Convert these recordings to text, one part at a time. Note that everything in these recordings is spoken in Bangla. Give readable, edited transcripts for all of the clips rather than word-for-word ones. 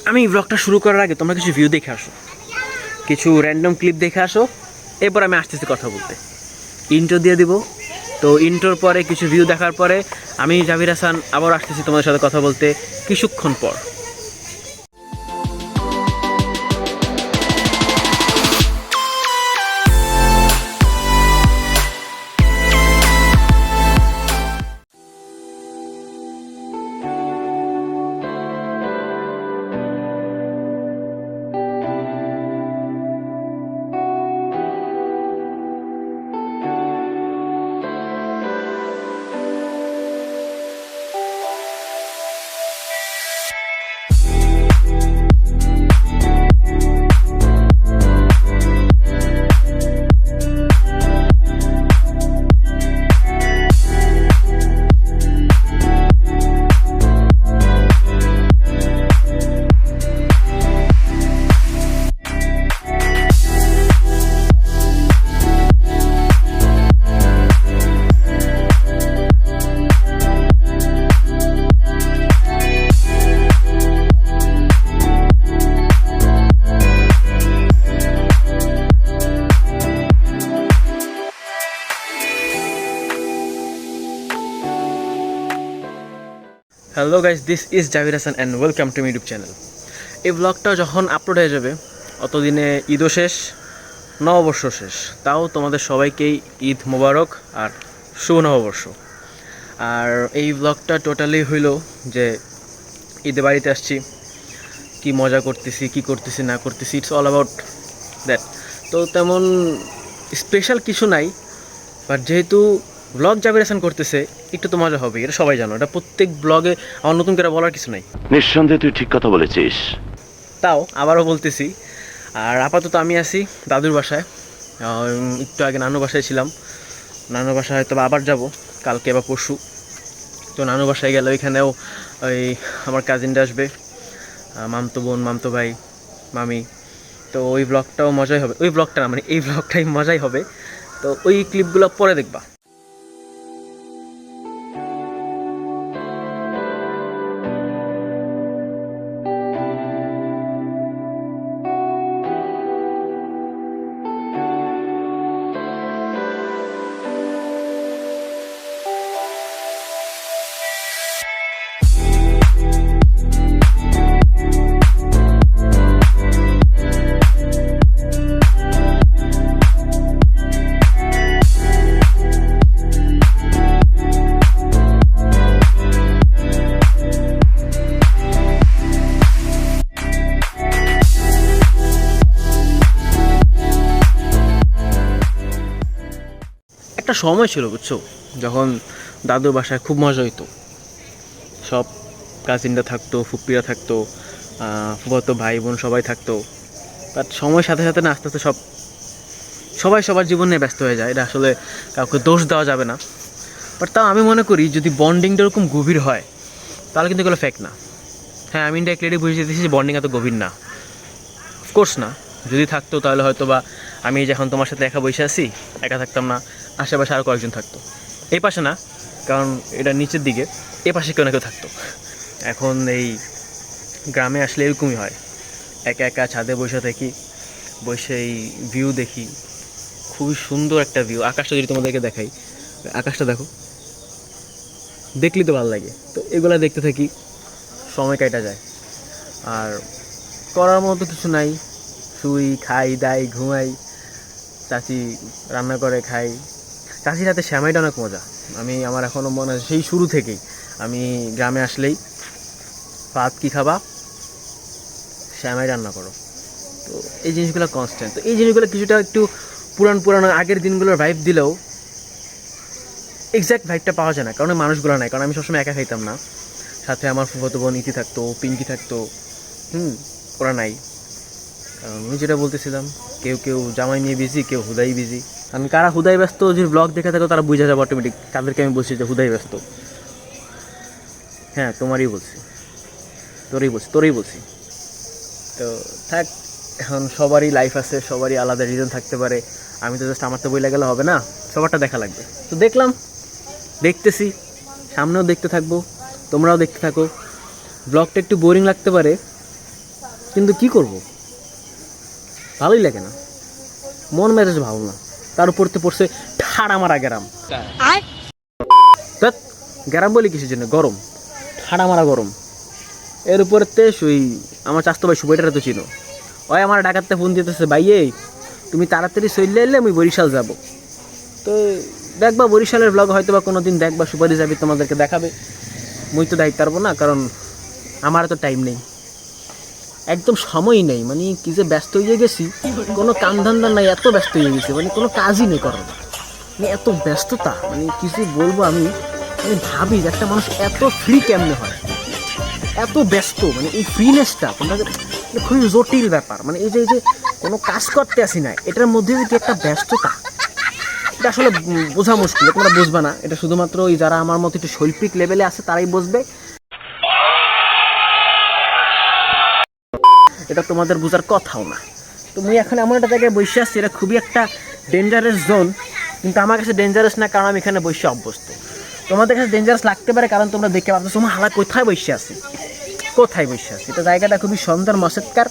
আমি ব্লগটা শুরু করার আগে তোমরা কিছু ভিউ দেখে আসো, কিছু র্যান্ডম ক্লিপ দেখে আসো, এরপর আমি আসতেছি কথা বলতে। ইন্ট্রো দিয়ে দিব। তো ইন্ট্রোর পরে কিছু ভিউ দেখার পরে আমি জাভির হাসান আবার আসতেছি তোমাদের সাথে কথা বলতে কিছুক্ষণ পর। Hello guys, this is Javir Hasan and welcome to my YouTube channel. এই ব্লগটা যখন আপলোড হয়ে যাবে অতদিনে ঈদও শেষ, নববর্ষ শেষ। তাও তোমাদের সবাইকেই ঈদ মোবারক আর শুভ নববর্ষ। আর এই ব্লগটা টোটালি হইল যে ঈদে বাড়িতে আসছি, কি মজা করতেছি, কি করতেছি না করতেছি, ইটস অল অ্যাবাউট দ্যাট। তো তেমন স্পেশাল কিছু নাই, বাট যেহেতু ব্লগ জাভির হাসান করতেছে একটু তো মজা হবে, এটা সবাই জানো। এটা প্রত্যেক ব্লগে আমার নতুন করে বলার কিছু নাই। নিঃসন্দেহে তুই ঠিক কথা বলেছিস। তাও আবারও বলতেছি। আর আপাতত আমি আছি দাদুর বাসায়। একটু আগে নানু বাসায় ছিলাম, নানু বাসায় হয়তো আবার যাব কালকে বা পরশু। তো নানু বাসায় গেলে ওইখানেও ওই আমার কাজিনরা আসবে, মামতো বোন, মামতো ভাই, মামি। তো ওই ব্লগটাও মজাই হবে, ওই ব্লগটা না মানে এই ব্লগটাই মজাই হবে। তো ওই ক্লিপগুলো পরে দেখবা। একটা সময় ছিল বুঝছো, যখন দাদুর বাসায় খুব মজা হইতো। সব কাজিনরা থাকতো, ফুপ্পিরা থাকতো, ফুফাতো ভাই বোন সবাই থাকতো। বাট সময়ের সাথে সাথে না আস্তে আস্তে সবাই সবার জীবনে ব্যস্ত হয়ে যায়। এটা আসলে কাউকে দোষ দেওয়া যাবে না। বাট তাও আমি মনে করি যদি বন্ডিংটা এরকম গভীর হয় তাহলে কিন্তু এগুলো ফেক না। হ্যাঁ, আমি ইনডাইরেক্টলি বুঝিয়ে দিতেছি যে বন্ডিং এত গভীর না, অফকোর্স না। যদি থাকতো তাহলে হয়তো বা আমি যখন তোমার সাথে একা বসে আছি, একা থাকতাম না, আশেপাশে আরও কয়েকজন থাকতো। এই পাশে না, কারণ এটা নিচের দিকে, এ পাশে কেউ না কেউ থাকতো। এখন এই গ্রামে আসলে এরকমই হয়, একা একা ছাদে বসে থাকি, বসে এই ভিউ দেখি। খুবই সুন্দর একটা ভিউ। আকাশটা যদি তোমাদেরকে দেখাই, আকাশটা দেখো, দেখলেই তো ভালো লাগে। তো এগুলো দেখতে থাকি, সময় কাটা যায়। আর করার মতো কিছু নাই, শুই, খাই, দাই, ঘুমাই, চাচি রান্না করে খাই। চাচির হাতে শ্যামাইটা অনেক মজা। আমার এখনও মনে হয় সেই শুরু থেকেই আমি গ্রামে আসলেই ভাত কী খাবা, শ্যামাই রান্না করো। তো এই জিনিসগুলো কনস্ট্যান্ট। তো এই জিনিসগুলো কিছুটা একটু পুরানো আগের দিনগুলোর ভাইব দিলেও এক্স্যাক্ট ভাইবটা পাওয়া যায় না, কারণ মানুষগুলো নাই। কারণ আমি সবসময় একা খাইতাম না, সাথে আমার ফুফাতো বোন ইতি থাকতো, পিঙ্কি থাকতো। ওরা নাই। কারণ আমি যেটা বলতেছিলাম, কেউ কেউ জামাই নিয়ে বিজি, কেউ হুদাই বিজি। কারণ কারা হুদাই ব্যস্ত, যদি ব্লগ দেখে থাকো তারা বুঝে যাবে অটোমেটিক তাদেরকে আমি বলছি যে হুদাই ব্যস্ত। হ্যাঁ, তোরই বলছি। তো থাক, এখন সবারই লাইফ আছে, সবারই আলাদা রিজন থাকতে পারে। আমি তো জাস্ট আমার তো বইলে গেলে হবে না, সবারটা দেখা লাগবে। তো দেখতেছি, সামনেও দেখতে থাকবো, তোমরাও দেখতে থাকো। ব্লগটা একটু বোরিং লাগতে পারে, কিন্তু কি করব, ভালোই লাগে না, মন মেজাজ ভালো না। তার উপরতে পড়ছে ঠাড়া মারা গ্যারাম। ধ্যাৎ, গ্যারাম বলি কিসের জন্য, গরম, ঠাড়া মারা গরম। এর উপরতে ওই আমার চাস্তো ভাই সুবাইটারে তো চিনো, ওই আমার ঢাকাতে ফোন দিতেছে, ভাইয়ে তুমি তাড়াতাড়ি চলে এলে আমি বরিশাল যাব। তো দেখবা বরিশালের ব্লগ হয়তো বা কোনো দিন দেখবা, সুপারি যাবি তোমাদেরকে দেখাবে। মুই তো দায়িত্ব পারবো না, কারণ আমার তো টাইম নেই, একদম সময় নেই। মানে কি যে ব্যস্ত হয়ে গেছি, কোনো কাম ধান্দা নাই, এত ব্যস্ত হয়ে গেছি, মানে কোনো কাজই নেই করার। মানে এত ব্যস্ততা, মানে কিছু বলবো আমি, মানে ভাবি যে একটা মানুষ এত ফ্রি কেমনে হয়, এত ব্যস্ত। মানে এই ফ্রিনেসটা তোমাদের খুবই জটিল ব্যাপার। মানে এই যে কোনো কাজ করতে আসি না, এটার মধ্যে যে একটা ব্যস্ততা, এটা আসলে বোঝা মুশকিল, তোমরা বুঝবে না। এটা শুধুমাত্র ওই যারা আমার মতো একটু শৈল্পিক লেভেলে আছে তারাই বুঝবে, এটা তোমাদের বোঝার কথাও না। তো মুই এখন এমন একটা জায়গায় বসে আসছি, এটা খুবই একটা ডেঞ্জারাস জোন, কিন্তু আমার কাছে ডেঞ্জারাস না, কারণ আমি এখানে বসে অভ্যস্ত। তোমাদের কাছে ডেঞ্জারাস লাগতে পারে, কারণ তোমরা দেখতে পাচ্ছ তোমার হালা কোথায় বসে আছি, কোথায় বসে আছি। এটা জায়গাটা খুবই সুন্দর, মসেৎকার।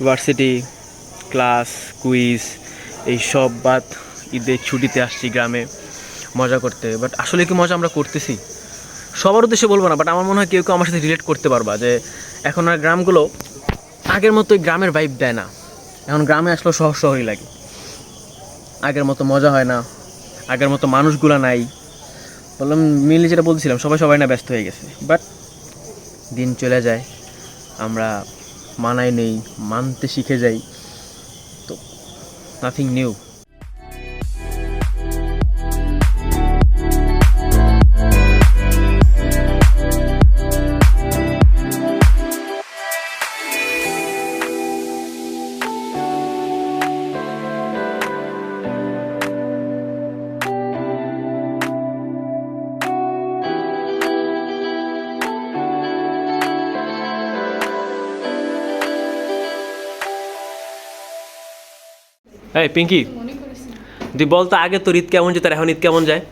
ভার্সিটি, ক্লাস, কুইজ এই সব বাদ ঈদের ছুটিতে আসছি গ্রামে মজা করতে। বাট আসলে কি মজা আমরা করতেছি? সবার উদ্দেশ্যে বলবো না, বাট আমার মনে হয় কেউ কেউ আমার সাথে রিলেট করতে পারবা যে এখন আর গ্রামগুলো আগের মতোই গ্রামের ভাইব দেয় না। এখন গ্রামে আসলেও শহর শহরই লাগে, আগের মতো মজা হয় না, আগের মতো মানুষগুলো নাই। বললাম মিলি যেটা বলছিলাম, সবাই না ব্যস্ত হয়ে গেছে। বাট দিন চলে যায়, আমরা মানায় নেই, মানতে শিখে যাই, তো নাথিং নিউ। এই পিঙ্কি, মনে করেছি তুই বল তো আগে তোর ঈদ কেমন যেত আর এখন ঈদ কেমন যায়?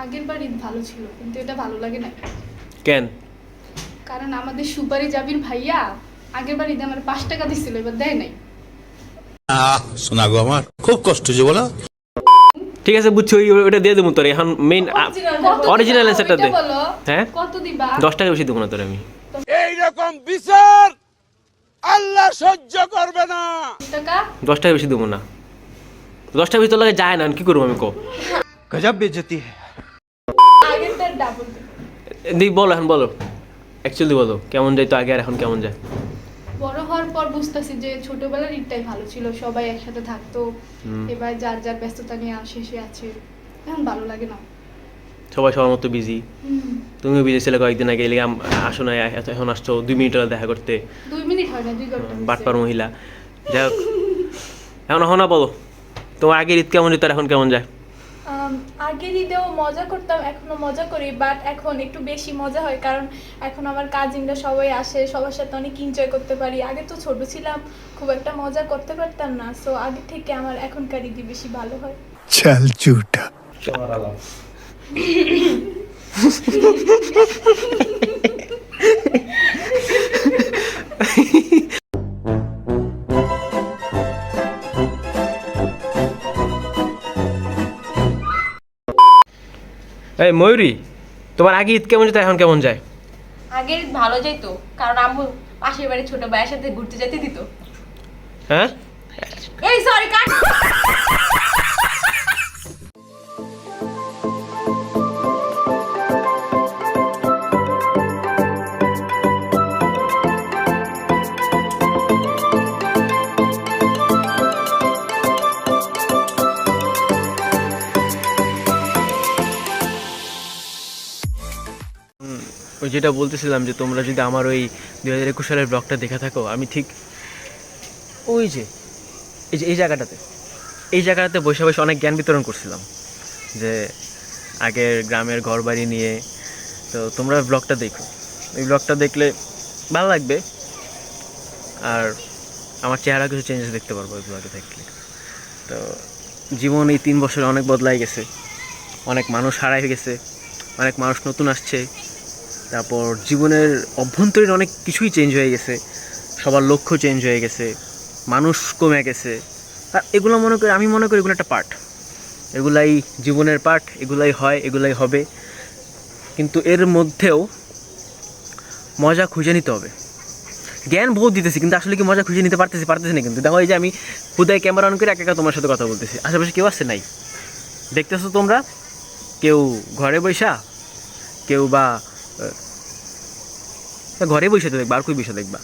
আগের বার ঈদ ভালো ছিল, কিন্তু এটা ভালো লাগে না। কেন? কারণ আমাদের সুপারি জাবির ভাইয়া আগের বার ঈদে আমার 5 টাকা দিছিল, এবার দেয় নাই। শোনা গো, আমার খুব কষ্ট যে বলো। ঠিক আছে বুঝছি, ওইটা দিয়ে দেবো তোর। এখন মেইন অরিজিনাল অ্যান্সারটা দে। বলো হ্যাঁ, কত দিবা? 10 টাকা বেশি দেবো না তোর আমি। এইরকম বিচার আল্লাহ সহ্য করবে না। 20 টাকা 10 টাকা বেশি দেবো না, 10 টাকা বেশি তোর লাগে যায় না, কি করবো আমি? কো গজব বেজতি আগেরটার ডাবল। দিই বলো, এখন বলো, অ্যাকচুয়ালি বলো কেমন যায় তো আগে আর এখন কেমন যায়? বড় হওয়ার পর বুঝতেছি যে ছোটবেলার ঈদটাই ভালো ছিল, সবাই একসাথে থাকতো। এবার যার যার ব্যস্ততা নিয়ে শেষে আছে, এখন ভালো লাগে না। সবাই সবার মতো বিজি, তুমিও বিজি ছিলে কয়েকদিন আগে, এলে আসো না, এখন আসছো 2 মিনিট দেখা করতে, 2 মিনিট হয় না, 2 ঘন্টা। বাটপার মহিলা। যাই হোক, এখন না বলো তোমার আগের ঈদ কেমন যেত আর এখন কেমন যায়? আগের ঈদেও মজা করতাম, এখনো মজা করি, বাট এখন একটু বেশি মজা হয়, কারণ এখন আমার কাজিনরা সবাই আসে, সবার সাথে অনেক এনজয় করতে পারি। আগে তো ছোট ছিলাম, খুব একটা মজা করতে পারতাম না, সো আগে থেকে আমার এখনকার ঈদই বেশি ভালো হয়। চল ঝুটা। এই ময়ূরী, তোমার আগে ঈদ কেমন যেত এখন কেমন যায়? আগের ভালো যাইতো, কারণ আম্মু পাশের বাড়ির ছোট ভাইয়ের সাথে ঘুরতে যেতে দিত। হ্যাঁ, এই সরি কাট। ওই যেটা বলতেছিলাম যে তোমরা যদি আমার ওই 2021 সালের ব্লগটা দেখে থাকো, আমি ঠিক ওই যে এই জায়গাটাতে বসে বসে অনেক জ্ঞান বিতরণ করছিলাম, যে আগের গ্রামের ঘর বাড়ি নিয়ে। তো তোমরা ব্লগটা দেখো, এই ব্লগটা দেখলে ভালো লাগবে, আর আমার চেহারা কিছু চেঞ্জেস দেখতে পারবো এই ব্লগে দেখলে। তো জীবন এই 3 বছরে অনেক বদলাই গেছে, অনেক মানুষ হারাই গেছে, অনেক মানুষ নতুন আসছে, তারপর জীবনের অভ্যন্তরীণ অনেক কিছুই চেঞ্জ হয়ে গেছে, সবার লক্ষ্য চেঞ্জ হয়ে গেছে, মানুষ কমে গেছে। আর এগুলো আমি মনে করি এগুলো একটা পার্ট, এগুলাই জীবনের পার্ট, এগুলাই হয়, এগুলাই হবে। কিন্তু এর মধ্যেও মজা খুঁজে নিতে হবে। জ্ঞান বহুত দিতেছি, কিন্তু আসলে কি মজা খুঁজে নিতে পারতেছি না। কিন্তু দেখো এই যে আমি খুদাই ক্যামেরা অন করে একা তোমার সাথে কথা বলতেছি, আশেপাশে কেউ আসছে নাই, দেখতেছো তোমরা, কেউ ঘরে বৈশা, কেউ বা ঘরে বসে তো দেখবা, আর কই বসে দেখবা।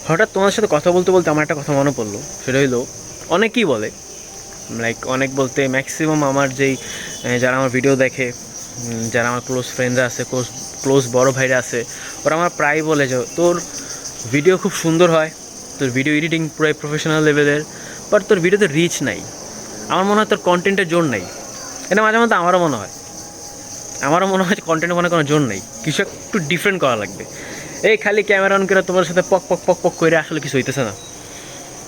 হঠাৎ তোমার সাথে কথা বলতে বলতে আমার একটা কথা মনে পড়লো, সেটা হইলো অনেকেই বলে, লাইক অনেক বলতে ম্যাক্সিমাম আমার যারা আমার ভিডিও দেখে, যারা আমার ক্লোজ ফ্রেন্ডরা আছে, ক্লোজ বড় ভাইরা আছে, ওরা আমার প্রায় বলে যে তোর ভিডিও খুব সুন্দর হয়, তোর ভিডিও এডিটিং পুরাই প্রফেশনাল লেভেলের, বাট তোর ভিডিওতে রিচ নাই। আমার মনে হয় তোর কন্টেন্টের জোর নাই। এটা মাঝে মাঝে আমারও মনে হয় কন্টেন্টের কোনো জোর নেই, কিছু একটু ডিফারেন্ট করা লাগবে। এই খালি ক্যামেরা অন করে তোমার সাথে পক পক পক পক করে আসলে কিছু হইতেছে না।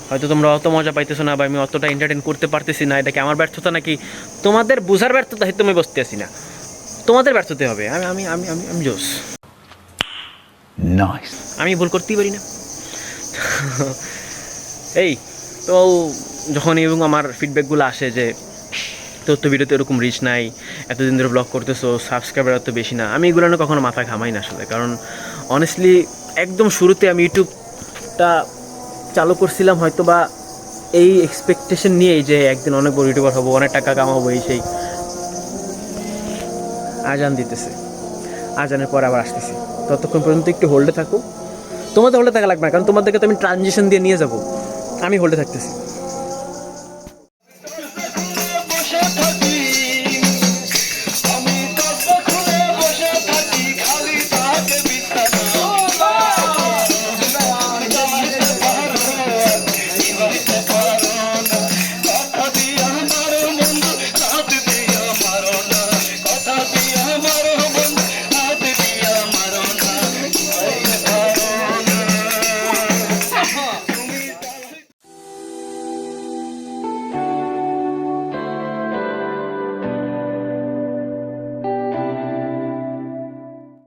হয়তো তোমরা অত মজা পাইতেছো না, বা আমি অতটা এন্টারটেন করতে পারতেছি না, এটা কি আমার ব্যর্থতা নাকি তোমাদের বোঝার ব্যর্থতা? হয়তো আমি বসতে আসি না, তোমাদের ব্যর্থতা হবে। আমি আমি আমি আমি আমি জোস, আমি ভুল করতেই পারি না। এই তো যখন এবং আমার ফিডব্যাকগুলো আসে যে তোর তো ভিডিওতে এরকম রিচ নাই, এতদিন ধরে ব্লগ করতেছো, সাবস্ক্রাইবার এত বেশি না, আমি এগুলো না কখনো মাথা ঘামাই না আসলে। কারণ অনেস্টলি একদম শুরুতে আমি ইউটিউবটা চালু করছিলাম হয়তো বা এই এক্সপেকটেশন নিয়েই যে একদিন অনেক বড় ইউটিউবার হবো, অনেক টাকা কামাবো। সেই আজান দিতেছে, আজানের পর আবার আসতেছি, ততক্ষণ পর্যন্ত একটু হোল্ডে থাকো। তোমাদের হোল্ডে থাকা লাগবে না, কারণ তোমাদেরকে তো আমি ট্রানজিশন দিয়ে নিয়ে যাবো, আমি হোল্ডে থাকতেছি।